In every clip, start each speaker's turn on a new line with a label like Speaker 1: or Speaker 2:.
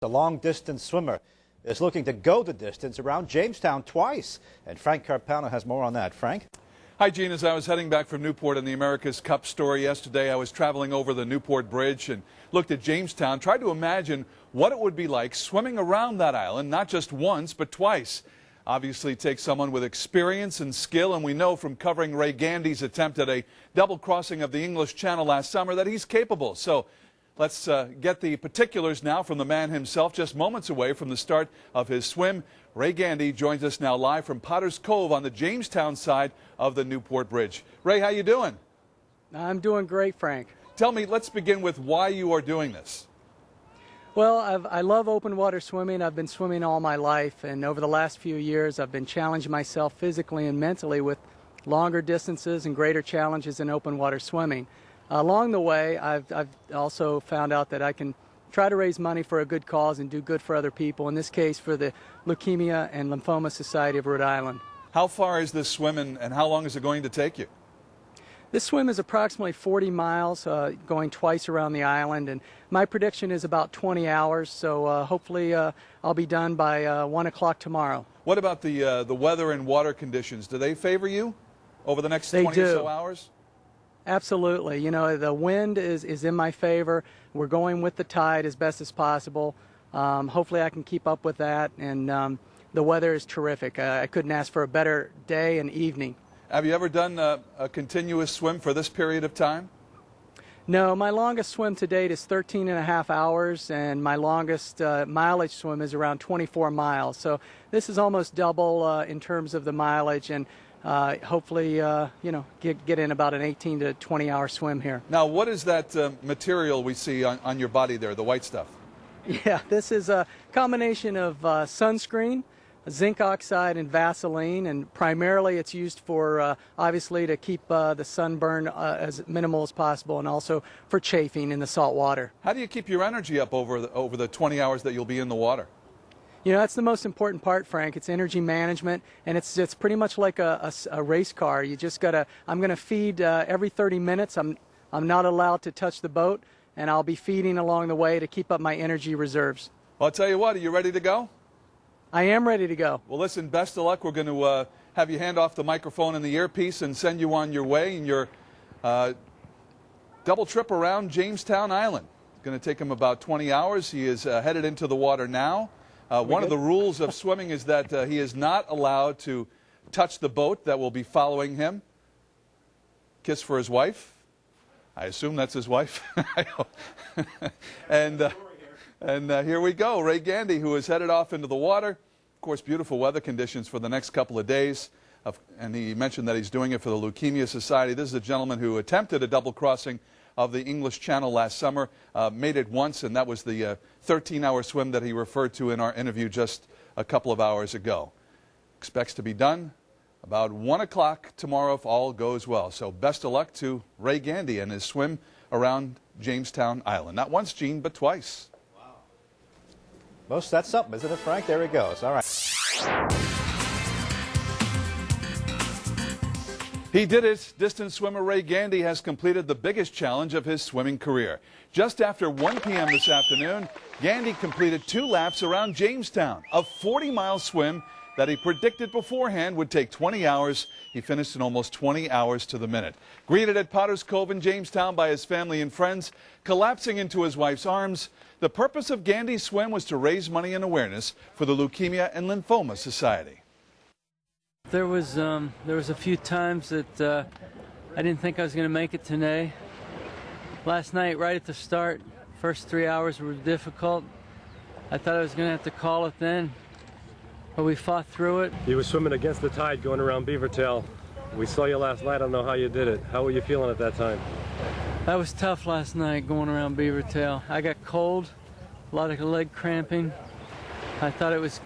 Speaker 1: The long-distance swimmer is looking to go the distance around Jamestown twice. And Frank Carpano has more on that. Frank?
Speaker 2: Hi, Gene. As I was heading back from Newport on the America's Cup story yesterday, I was traveling over the Newport Bridge and looked at Jamestown, tried to imagine what it would be like swimming around that island, not just once, but twice. Obviously, it takes someone with experience and skill, and we know from covering Ray Gandy's attempt at a double crossing of the English Channel last summer that he's capable. So let's get the particulars now from the man himself, just moments away from the start of his swim. Ray Gandy joins us now live from Potter's Cove on the Jamestown side of the Newport Bridge. Ray, how you doing?
Speaker 3: I'm doing great, Frank.
Speaker 2: Tell me, let's begin with why you are doing this.
Speaker 3: Well, I love open water swimming. I've been swimming all my life, and over the last few years I've been challenging myself physically and mentally with longer distances and greater challenges in open water swimming. Along the way, I've also found out that I can try to raise money for a good cause and do good for other people, in this case for the Leukemia and Lymphoma Society of Rhode Island.
Speaker 2: How far is this swim and how long is it going to take you?
Speaker 3: This swim is approximately 40 miles, going twice around the island, and my prediction is about 20 hours, so hopefully I'll be done by 1 o'clock tomorrow.
Speaker 2: What about the weather and water conditions? Do they favor you over the next 20 or so hours?
Speaker 3: Absolutely. You know, the wind is in my favor. We're going with the tide as best as possible. Hopefully I can keep up with that, and the weather is terrific. I couldn't ask for a better day and evening.
Speaker 2: Have you ever done a continuous swim for this period of time?
Speaker 3: No, my longest swim to date is 13.5 hours, and my longest mileage swim is around 24 miles. So this is almost double in terms of the mileage, and hopefully, you know, get in about an 18 to 20 hour swim here.
Speaker 2: Now, what is that material we see on your body there, the white stuff?
Speaker 3: Yeah, this is a combination of sunscreen, zinc oxide, and Vaseline, and primarily it's used for obviously to keep the sunburn as minimal as possible, and also for chafing in the salt water.
Speaker 2: How do you keep your energy up over the 20 hours that you'll be in the water?
Speaker 3: You know, that's the most important part, Frank. It's energy management, and it's pretty much like a race car. You just gotta. I'm gonna feed every 30 minutes. I'm not allowed to touch the boat, and I'll be feeding along the way to keep up my energy reserves.
Speaker 2: Well, I'll tell you what. Are you ready to go?
Speaker 3: I am ready to go.
Speaker 2: Well, listen. Best of luck. We're going to have you hand off the microphone and the earpiece and send you on your way in your double trip around Jamestown Island. It's going to take him about 20 hours. He is headed into the water now. One of the rules of swimming is that he is not allowed to touch the boat that will be following him. Kiss for his wife. I assume that's his wife. And here we go. Ray Gandy, who is headed off into the water. Of course, beautiful weather conditions for the next couple of days. And he mentioned that he's doing it for the Leukemia Society. This is a gentleman who attempted a double crossing of the English Channel last summer, made it once, and that was the 13-hour swim that he referred to in our interview just a couple of hours ago. Expects to be done about 1 o'clock tomorrow if all goes well. So best of luck to Ray Gandy and his swim around Jamestown Island. Not once, Gene, but twice.
Speaker 1: Wow. Most that's something, isn't it, Frank? There he goes. All right.
Speaker 2: He did it. Distance swimmer Ray Gandy has completed the biggest challenge of his swimming career. Just after 1 p.m. this afternoon, Gandy completed 2 laps around Jamestown, a 40-mile swim that he predicted beforehand would take 20 hours. He finished in almost 20 hours to the minute. Greeted at Potter's Cove in Jamestown by his family and friends, collapsing into his wife's arms, the purpose of Gandy's swim was to raise money and awareness for the Leukemia and Lymphoma Society.
Speaker 4: There was a few times that I didn't think I was going to make it today. Last night, right at the start, first 3 hours were difficult. I thought I was going to have to call it then, but we fought through it.
Speaker 5: You were swimming against the tide going around Beavertail. We saw you last night. I don't know how you did it. How were you feeling at that time?
Speaker 4: That was tough last night going around Beavertail. I got cold, a lot of leg cramping. I thought it was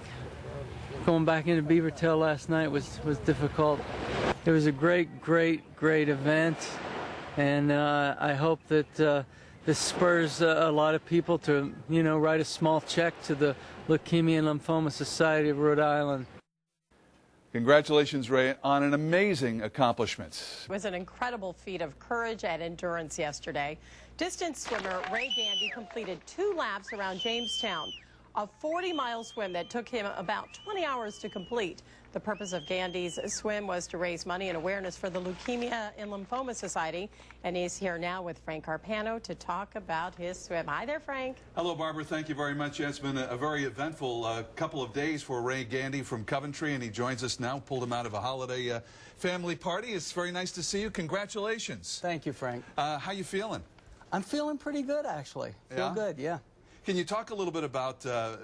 Speaker 4: going back into Beavertail last night was difficult. It was a great event, and I hope that this spurs a lot of people to, you know, write a small check to the Leukemia and Lymphoma Society of Rhode Island.
Speaker 2: Congratulations, Ray, on an amazing accomplishment.
Speaker 6: It was an incredible feat of courage and endurance yesterday. Distance swimmer Ray Gandy completed 2 laps around Jamestown. a 40-mile swim that took him about 20 hours to complete. The purpose of Gandy's swim was to raise money and awareness for the Leukemia and Lymphoma Society. And he's here now with Frank Carpano to talk about his swim. Hi there, Frank.
Speaker 2: Hello, Barbara. Thank you very much. Yeah, it's been a very eventful couple of days for Ray Gandy from Coventry, and he joins us now. Pulled him out of a holiday family party. It's very nice to see you. Congratulations.
Speaker 3: Thank you, Frank.
Speaker 2: How you feeling?
Speaker 3: I'm feeling pretty good, actually. Feel good, yeah.
Speaker 2: Can you talk a little bit about,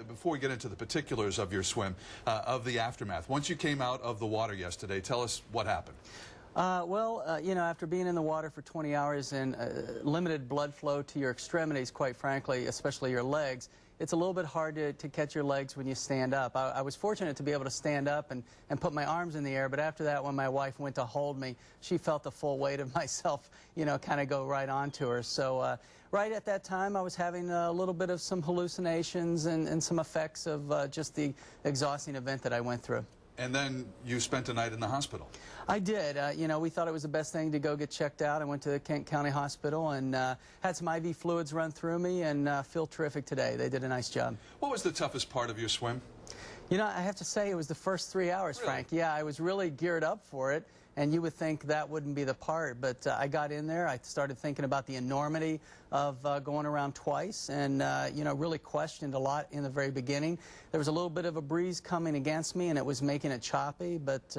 Speaker 2: before we get into the particulars of your swim, of the aftermath? Once you came out of the water yesterday, tell us what happened.
Speaker 3: You know, after being in the water for 20 hours and limited blood flow to your extremities, quite frankly, especially your legs, it's a little bit hard to catch your legs when you stand up. I was fortunate to be able to stand up and put my arms in the air, but after that, when my wife went to hold me, she felt the full weight of myself, you know, kind of go right onto her. So right at that time, I was having a little bit of some hallucinations and some effects of just the exhausting event that I went through.
Speaker 2: And then you spent a night in the hospital.
Speaker 3: I did. You know, we thought it was the best thing to go get checked out. I went to the Kent County Hospital and had some IV fluids run through me and feel terrific today. They did a nice job.
Speaker 2: What was the toughest part of your swim?
Speaker 3: You know, I have to say it was the first 3 hours,
Speaker 2: Really?
Speaker 3: Frank. Yeah, I was really geared up for it, and you would think that wouldn't be the part, but I got in there. I started thinking about the enormity of going around twice and, you know, really questioned a lot in the very beginning. There was a little bit of a breeze coming against me, and it was making it choppy, but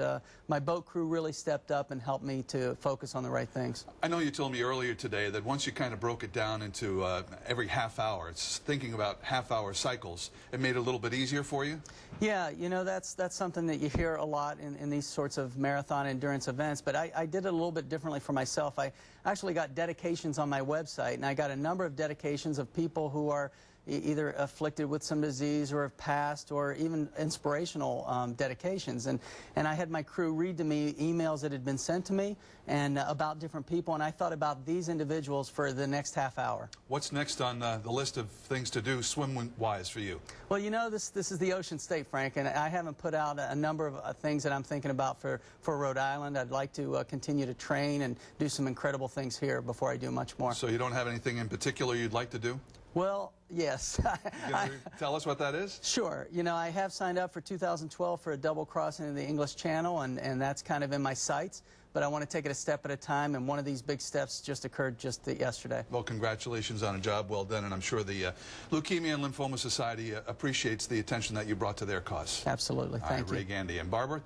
Speaker 3: my boat crew really stepped up and helped me to focus on the right things.
Speaker 2: I know you told me earlier today that once you kind of broke it down into every half hour, it's thinking about half-hour cycles, it made it a little bit easier for you?
Speaker 3: Yeah, you know, that's something that you hear a lot in these sorts of marathon endurance events, but I did it a little bit differently for myself. I actually got dedications on my website, and I got a number of dedications of people who are either afflicted with some disease or have passed, or even inspirational dedications. And I had my crew read to me emails that had been sent to me and about different people, and I thought about these individuals for the next half hour.
Speaker 2: What's next on the list of things to do swim-wise for you?
Speaker 3: Well, you know, this is the Ocean State, Frank, and I haven't put out a number of things that I'm thinking about for Rhode Island. I'd like to continue to train and do some incredible things here before I do much more.
Speaker 2: So you don't have anything in particular you'd like to do?
Speaker 3: Well, yes.
Speaker 2: You gonna tell us what that is?
Speaker 3: Sure. You know, I have signed up for 2012 for a double crossing of the English Channel, and that's kind of in my sights. But I want to take it a step at a time, and one of these big steps just occurred just yesterday.
Speaker 2: Well, congratulations on a job well done, and I'm sure the Leukemia and Lymphoma Society appreciates the attention that you brought to their cause.
Speaker 3: Absolutely. Thank you.
Speaker 2: Ray Gandy and Barbara.